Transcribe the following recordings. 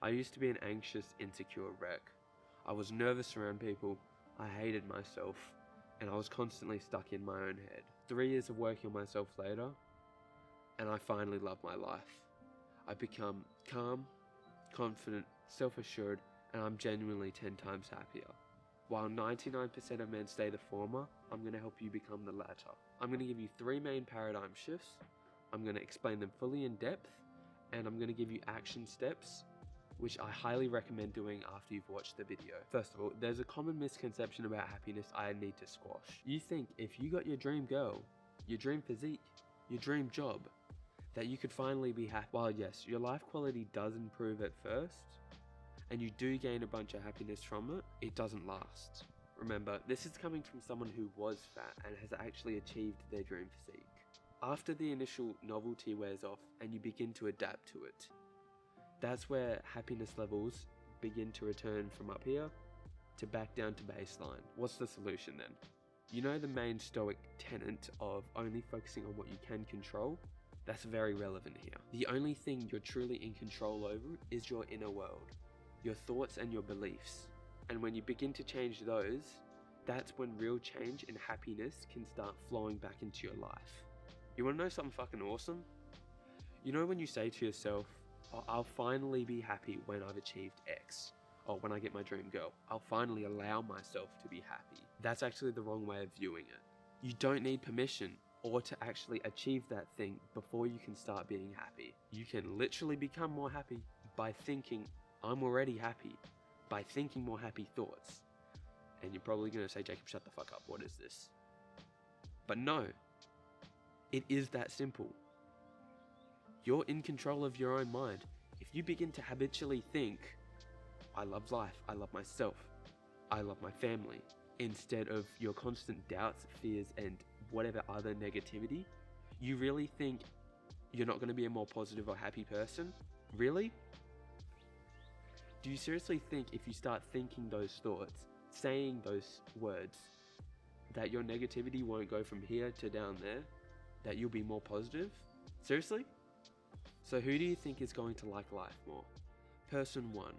I used to be an anxious, insecure wreck. I was nervous around people, I hated myself, and I was constantly stuck in my own head. 3 years of working on myself later, and I finally love my life. I've become calm, confident, self-assured, and I'm genuinely 10 times happier. While 99% of men stay the former, I'm going to help you become the latter. I'm going to give you 3 main paradigm shifts. I'm going to explain them fully in depth, and I'm going to give you action steps, which I highly recommend doing after you've watched the video. First of all, there's a common misconception about happiness I need to squash. You think if you got your dream girl, your dream physique, your dream job, that you could finally be happy. While yes, your life quality does improve at first, and you do gain a bunch of happiness from it, it doesn't last. Remember, this is coming from someone who was fat and has actually achieved their dream physique. After the initial novelty wears off and you begin to adapt to it, that's where happiness levels begin to return from up here to back down to baseline. What's the solution then? You know the main Stoic tenet of only focusing on what you can control? That's very relevant here. The only thing you're truly in control over is your inner world, your thoughts and your beliefs. And when you begin to change those, that's when real change and happiness can start flowing back into your life. You wanna know something fucking awesome? You know when you say to yourself, oh, I'll finally be happy when I've achieved X, or when I get my dream girl, I'll finally allow myself to be happy. That's actually the wrong way of viewing it. You don't need permission or to actually achieve that thing before you can start being happy. You can literally become more happy by thinking, I'm already happy, by thinking more happy thoughts. And you're probably gonna say, Jacob, shut the fuck up, what is this? But no, it is that simple. You're in control of your own mind. If you begin to habitually think, I love life, I love myself, I love my family, instead of your constant doubts, fears, and whatever other negativity, you really think you're not going to be a more positive or happy person? Really? Do you seriously think if you start thinking those thoughts, saying those words, that your negativity won't go from here to down there, that you'll be more positive? Seriously? So who do you think is going to like life more? Person 1.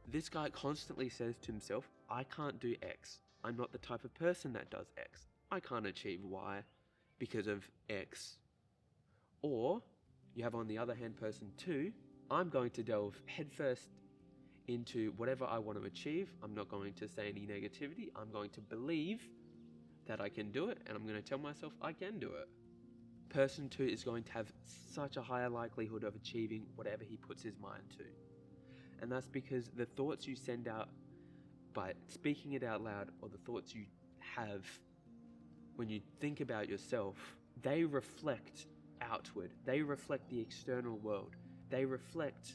This guy constantly says to himself, I can't do X. I'm not the type of person that does X. I can't achieve Y because of X. Or you have on the other hand person 2, I'm going to delve headfirst into whatever I want to achieve. I'm not going to say any negativity. I'm going to believe that I can do it, and I'm going to tell myself I can do it. Person 2 is going to have such a higher likelihood of achieving whatever he puts his mind to. And that's because the thoughts you send out by speaking it out loud, or the thoughts you have when you think about yourself, they reflect outward. They reflect the external world. They reflect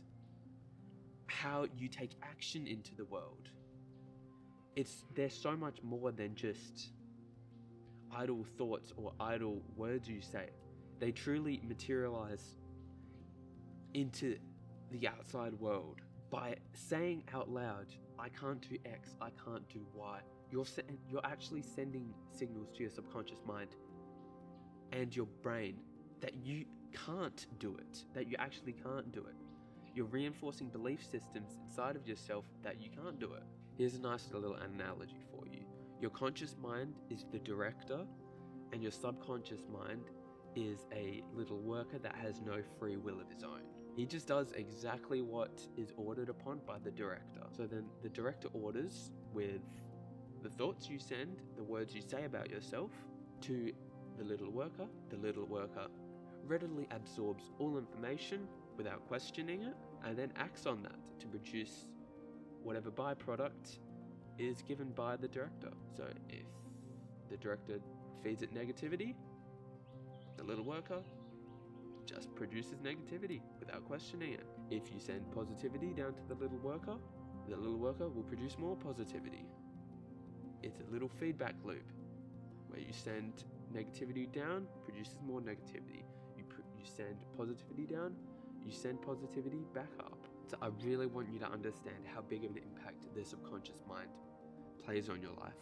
how you take action into the world. They're so much more than just idle thoughts or idle words you say. They truly materialize into the outside world. By saying out loud, I can't do X, I can't do Y, you're actually sending signals to your subconscious mind and your brain that you can't do it, that you actually can't do it. You're reinforcing belief systems inside of yourself that you can't do it. Here's a nice little analogy for you. Your conscious mind is the director, and your subconscious mind is a little worker that has no free will of his own. He just does exactly what is ordered upon by the director. So then the director orders with the thoughts you send, the words you say about yourself to the little worker. The little worker readily absorbs all information without questioning it, and then acts on that to produce whatever byproduct is given by the director. So if the director feeds it negativity, the little worker just produces negativity without questioning it. If you send positivity down to the little worker will produce more positivity. It's a little feedback loop where you send negativity down, produces more negativity. You send positivity down, you send positivity back up. So I really want you to understand how big of an impact the subconscious mind plays on your life,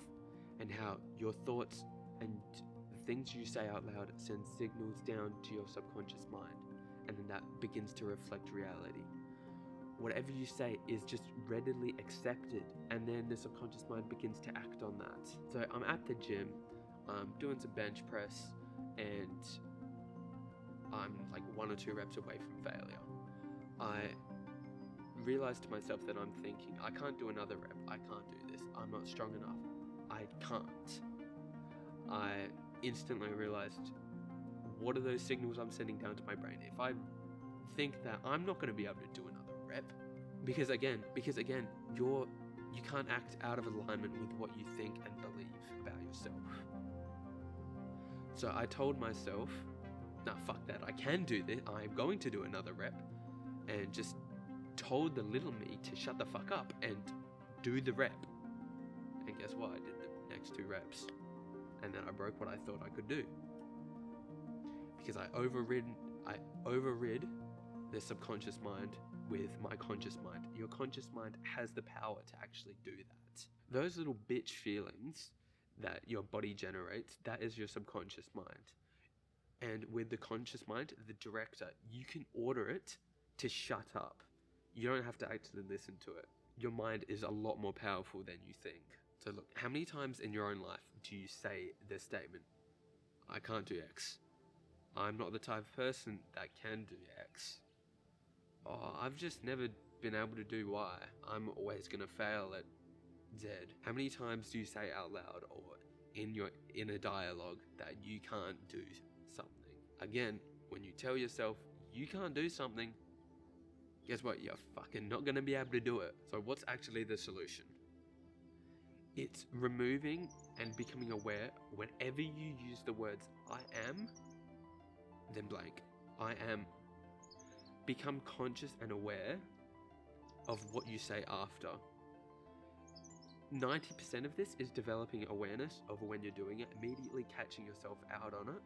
and how your thoughts and the things you say out loud send signals down to your subconscious mind, and then that begins to reflect reality. whatever you say is just readily accepted, and then the subconscious mind begins to act on that. So I'm at the gym, I'm doing some bench press, and I'm like 1 or 2 reps away from failure. I realize to myself that I'm thinking, I can't do another rep, I can't do this, I'm not strong enough, I can't. I instantly realized, what are those signals I'm sending down to my brain? If I think that I'm not going to be able to do another rep, because again, you can't act out of alignment with what you think and believe about yourself. So I told myself, nah, fuck that, I can do this, I'm going to do another rep, and just told the little me to shut the fuck up and do the rep. And guess what? I did the next 2 reps, and then I broke what I thought I could do, because I overrid the subconscious mind with my conscious mind. Your conscious mind has the power to actually do that. Those little bitch feelings that your body generates, that is your subconscious mind. And with the conscious mind, the director, you can order it to shut up. You don't have to actually listen to it. Your mind is a lot more powerful than you think. So look, how many times in your own life do you say the statement, I can't do X. I'm not the type of person that can do X. Oh, I've just never been able to do Y. I'm always gonna fail at Z. How many times do you say out loud or in your inner dialogue that you can't do something? Again, when you tell yourself you can't do something, guess what? You're fucking not gonna be able to do it. So what's actually the solution? It's removing and becoming aware whenever you use the words I am, then blank. I am. Become conscious and aware of what you say after. 90% of this is developing awareness of when you're doing it, immediately catching yourself out on it,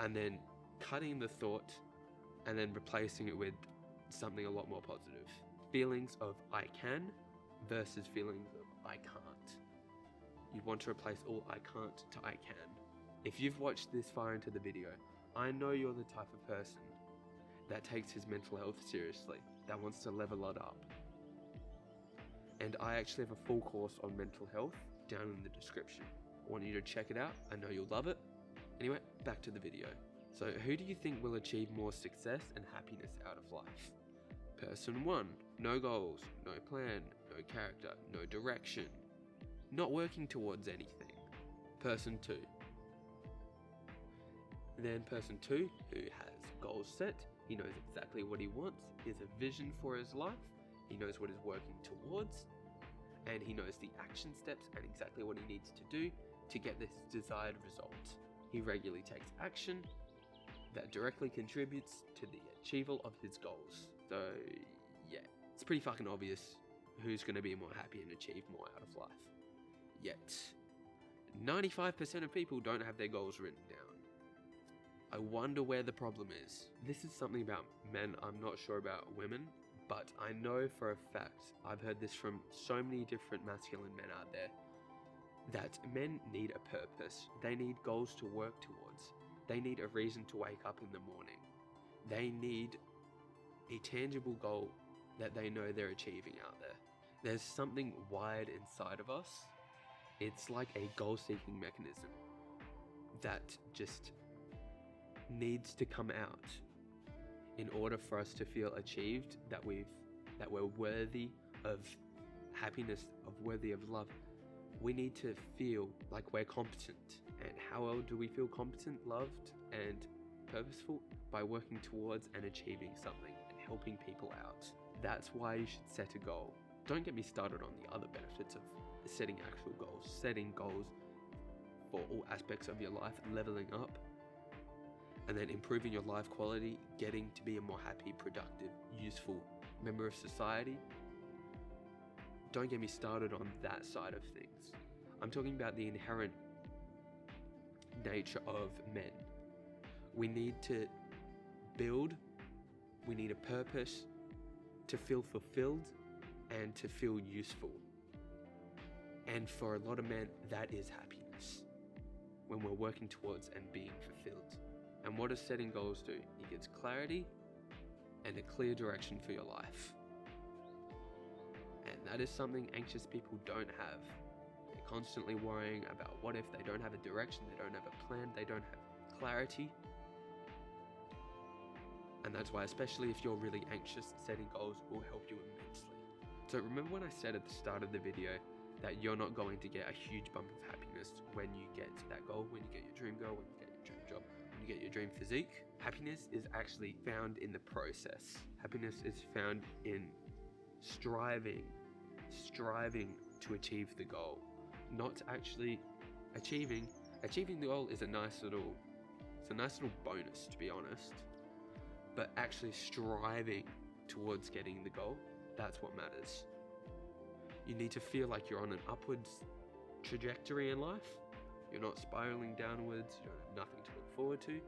and then cutting the thought and then replacing it with something a lot more positive. Feelings of I can versus feelings of I can't. You want to replace all I can't to I can. If you've watched this far into the video, I know you're the type of person that takes his mental health seriously, that wants to level it up. And I actually have a full course on mental health down in the description. I want you to check it out. I know you'll love it. Anyway, back to the video. So who do you think will achieve more success and happiness out of life? Person 1, no goals, no plan, no character, no direction, not working towards anything. Person 2. Then person 2, who has goals set, he knows exactly what he wants, he has a vision for his life, he knows what he's working towards, and he knows the action steps and exactly what he needs to do to get this desired result. He regularly takes action that directly contributes to the achievement of his goals. So yeah, it's pretty fucking obvious who's going to be more happy and achieve more out of life. Yet, 95% of people don't have their goals written down. I wonder where the problem is. This is something about men, I'm not sure about women, but I know for a fact, I've heard this from so many different masculine men out there, that men need a purpose. They need goals to work towards. They need a reason to wake up in the morning. They need a tangible goal that they know they're achieving out there. There's something wired inside of us. It's like a goal-seeking mechanism that just needs to come out in order for us to feel achieved, that we're worthy of happiness, worthy of love. We need to feel like we're competent. And how well do we feel competent, loved, and purposeful? By working towards and achieving something and helping people out. That's why you should set a goal. Don't get me started on the other benefits of setting actual goals. Setting goals for all aspects of your life, leveling up, and then improving your life quality, getting to be a more happy, productive, useful member of society. Don't get me started on that side of things. I'm talking about the inherent nature of men. We need to build, we need a purpose to feel fulfilled and to feel useful. And for a lot of men, that is happiness, when we're working towards and being fulfilled. And what does setting goals do? It gives clarity, and a clear direction for your life. And that is something anxious people don't have. They're constantly worrying about what if they don't have a direction, they don't have a plan, they don't have clarity. And that's why, especially if you're really anxious, setting goals will help you immensely. So remember when I said at the start of the video that you're not going to get a huge bump of happiness when you get to that goal, when you get your dream goal, when you get your dream job, when you get your dream physique? Happiness is actually found in the process. Happiness is found in striving to achieve the goal, not actually achieving. Achieving the goal is a nice little bonus, to be honest. But actually striving towards getting the goal, that's what matters. You need to feel like you're on an upwards trajectory in life. You're not spiraling downwards, you don't have nothing to look forward to.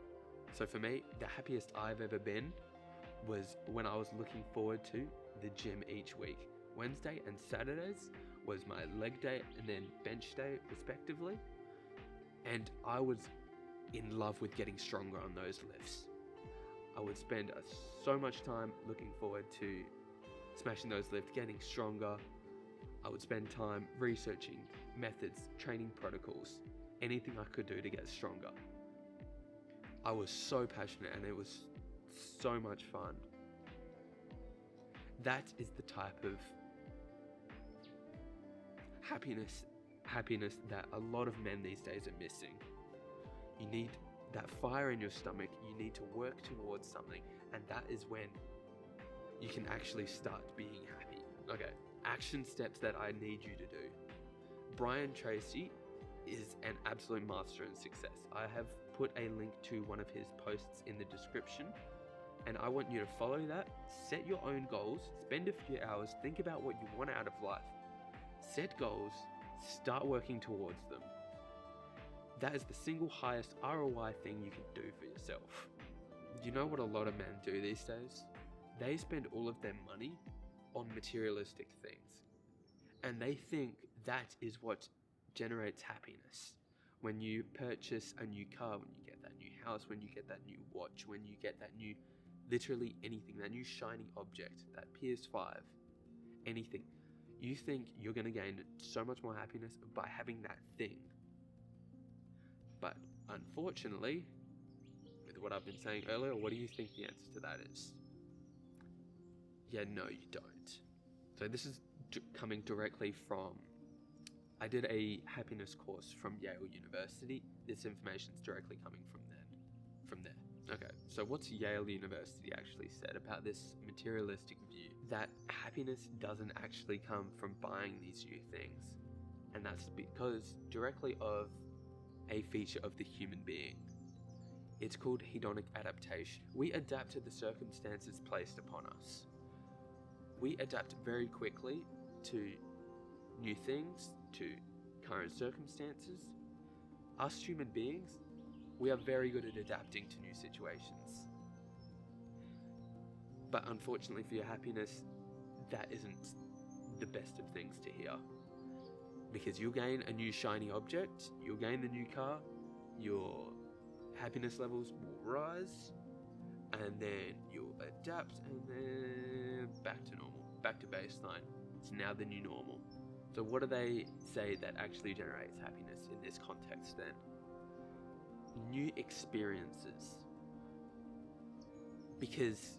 So for me, the happiest I've ever been was when I was looking forward to the gym each week. Wednesday and Saturdays was my leg day and then bench day respectively. And I was in love with getting stronger on those lifts. I would spend so much time looking forward to smashing those lifts, getting stronger. I would spend time researching methods, training protocols, anything I could do to get stronger. I was so passionate and it was so much fun. That is the type of happiness that a lot of men these days are missing. You need that fire in your stomach, you need to work towards something, and that is when you can actually start being happy. Okay, action steps that I need you to do. Brian Tracy is an absolute master in success. I have put a link to one of his posts in the description, and I want you to follow that, set your own goals, spend a few hours, think about what you want out of life, set goals, start working towards them. That is the single highest ROI thing you can do for yourself. You know what a lot of men do these days? They spend all of their money on materialistic things. And they think that is what generates happiness. When you purchase a new car, when you get that new house, when you get that new watch, when you get that new, literally anything, that new shiny object, that PS5, anything, you think you're going to gain so much more happiness by having that thing. But unfortunately, with what I've been saying earlier, what do you think the answer to that is? Yeah, no, you don't. So this is coming directly from, I did a happiness course from Yale University. This information is directly coming from there. Okay, so what's Yale University actually said about this materialistic view? That happiness doesn't actually come from buying these new things. And that's because directly of a feature of the human being. It's called hedonic adaptation. We adapt to the circumstances placed upon us. We adapt very quickly to new things, to current circumstances. Us human beings, we are very good at adapting to new situations. But unfortunately for your happiness, that isn't the best of things to hear. Because you'll gain a new shiny object, you'll gain the new car, your happiness levels will rise, and then you'll adapt, and then back to normal, back to baseline. It's now the new normal. So what do they say that actually generates happiness in this context then? New experiences. Because,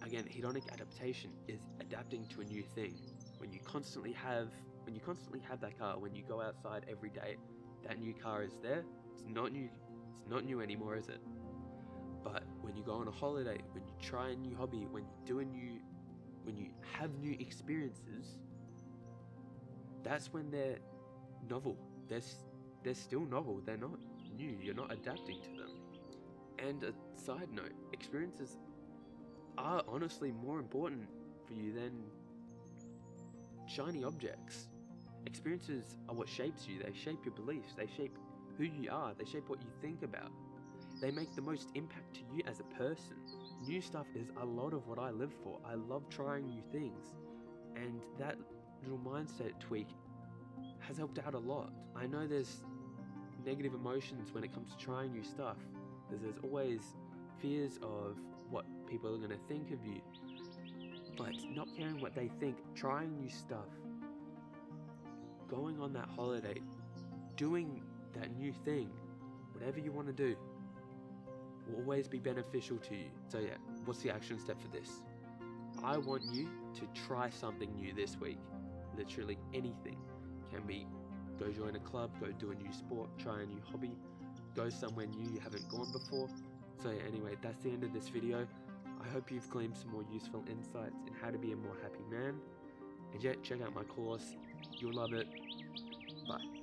again, hedonic adaptation is adapting to a new thing. When you constantly have that car, when you go outside every day, that new car is there. It's not new anymore, is it? But when you go on a holiday, when you try a new hobby, when you have new experiences, that's when they're novel. They're still novel. They're not new. You're not adapting to them. And a side note, experiences are honestly more important for you than shiny objects. Experiences are what shapes you. They shape your beliefs. They shape who you are. They shape what you think about. They make the most impact to you as a person. New stuff is a lot of what I live for. I love trying new things. And that little mindset tweak has helped out a lot. I know there's negative emotions when it comes to trying new stuff, because there's always fears of what people are going to think of you. But not caring what they think, trying new stuff, going on that holiday, doing that new thing, whatever you want to do, will always be beneficial to you. So yeah, what's the action step for this? I want you to try something new this week. Literally anything. Can be go join a club, go do a new sport, try a new hobby, go somewhere new you haven't gone before. So yeah, anyway, that's the end of this video. I hope you've gleaned some more useful insights in how to be a more happy man. And yeah, check out my course. You'll love it. Bye.